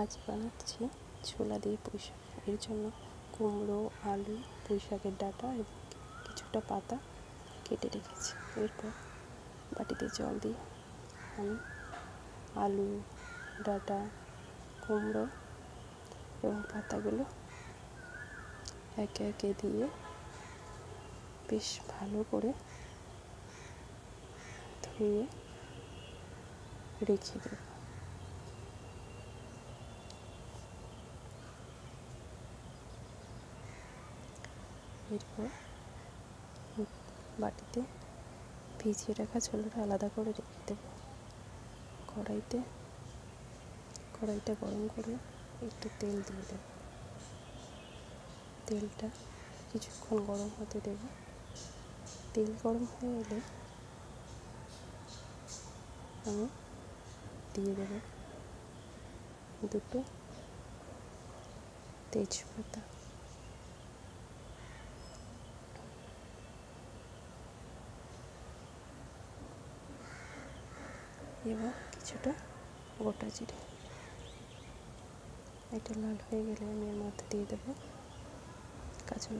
আজ বানাচ্ছি ছোলা দিয়ে পুঁই শাক। এর জন্য কুমড়ো, আলু, পুঁই শাকের ডাঁটা এবং কিছুটা পাতা কেটে রেখেছি। এরপর বাটিতে জল দিয়ে আমি আলু, ডাঁটা, কুমড়ো এবং পাতাগুলো একে একে দিয়ে বেশ ভালো করে ধুয়ে রেখে দেব। এরপর বাটিতে ভিজিয়ে রাখা ছোলাটা আলাদা করে রেখে দেব। কড়াইটা গরম করে একটু তেল দিয়ে দেব। তেলটা কিছুক্ষণ গরম হতে দেব। তেল গরম হয়ে এলে আমি দিয়ে দেব দুটো তেজপাতা, এবং কিছুটা গোটা জিরে। এটা লাল হয়ে গেলে আমি এর মধ্যে দিয়ে দেব কাঁচা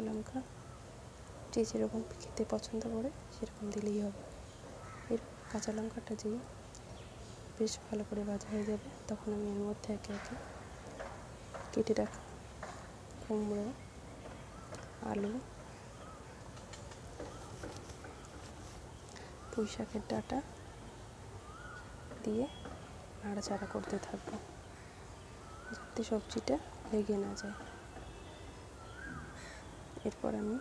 লঙ্কা যে যেরকম খেতে পছন্দ করে সেরকম দিলেই হবে। এর কাঁচা লঙ্কাটা দিয়ে বেশ ভালো করে ভাজা হয়ে যাবে, তখন আমি এর মধ্যে একে একে কেটে রাখা কুমড়ো, আলু, পুঁই শাকের ডাঁটা দিয়ে নাড়াচাড়া করতে থাকবো যাতে সবজিটা লেগে না যায়। এরপর আমি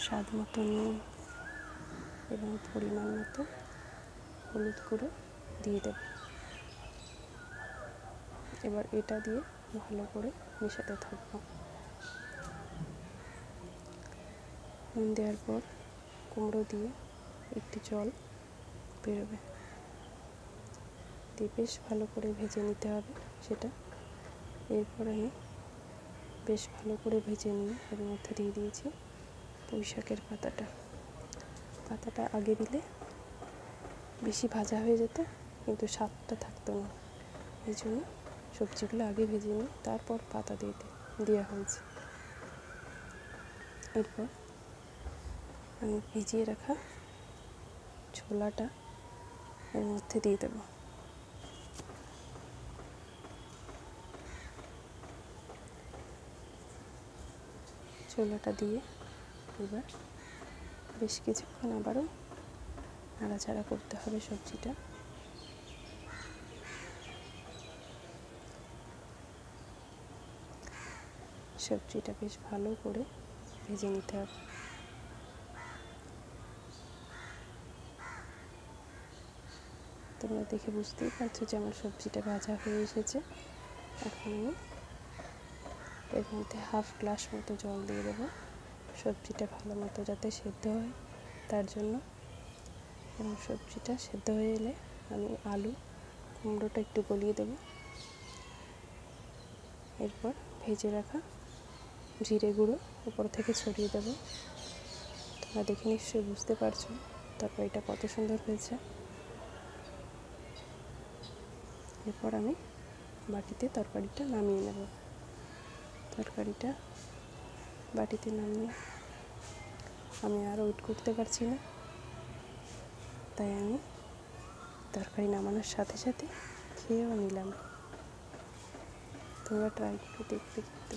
স্বাদ মতো নুন এবং পরিমাণ মতো হলুদ গুঁড়ো দিয়ে দেব। এবার এটা দিয়ে ভালো করে মেশাতে থাকবো। নুন দেওয়ার পর কুমড়ো দিয়ে একটু জল বেরোবে, দিয়ে বেশ ভালো করে ভেজে নিতে হবে সেটা। এরপর আমি বেশ ভালো করে ভেজে নিয়ে এর মধ্যে দিয়ে দিয়েছি পুঁই শাকের পাতাটা আগে দিলে বেশি ভাজা হয়ে যেত, কিন্তু স্বাদটা থাকতো না। এই জন্য সবজিগুলো আগে ভেজে নিয়ে তারপর পাতা দেওয়া হয়েছে। এরপর আমি ভিজিয়ে রাখা ছোলাটা এর মধ্যে দিয়ে দেব। ছোলাটা দিয়ে এবার বেশ কিছুক্ষণ আবারও নাড়াচাড়া করতে হবে সবজিটা। সবজিটা বেশ ভালো করে ভেজে নিতে হবে। তোমরা দেখে বুঝতেই পারছো যে আমার সবজিটা ভাজা হয়ে এসেছে। এখন আমি এর মধ্যে হাফ গ্লাস মতো জল দিয়ে দেবো সবজিটা ভালো মতো যাতে সেদ্ধ হয় তার জন্য। এবং সবজিটা সেদ্ধ হয়ে এলে আমি আলু, কুমড়োটা একটু গলিয়ে দেব। এরপর ভেজে রাখা জিরে গুঁড়ো উপর থেকে ছড়িয়ে দেব। তোমরা দেখে নিশ্চয়ই বুঝতে পারছো তরকারিটা কত সুন্দর হয়েছে। এরপর আমি বাটিতে তরকারিটা নামিয়ে নেব। তরকারিটা বাটিতে নামিয়ে আমি আর ওয়েট করতে পারছি না, তাই আমি তরকারি নামানোর সাথে সাথে খেয়েও নিলাম। তোমরা ট্রাই করে দেখবে কিন্তু।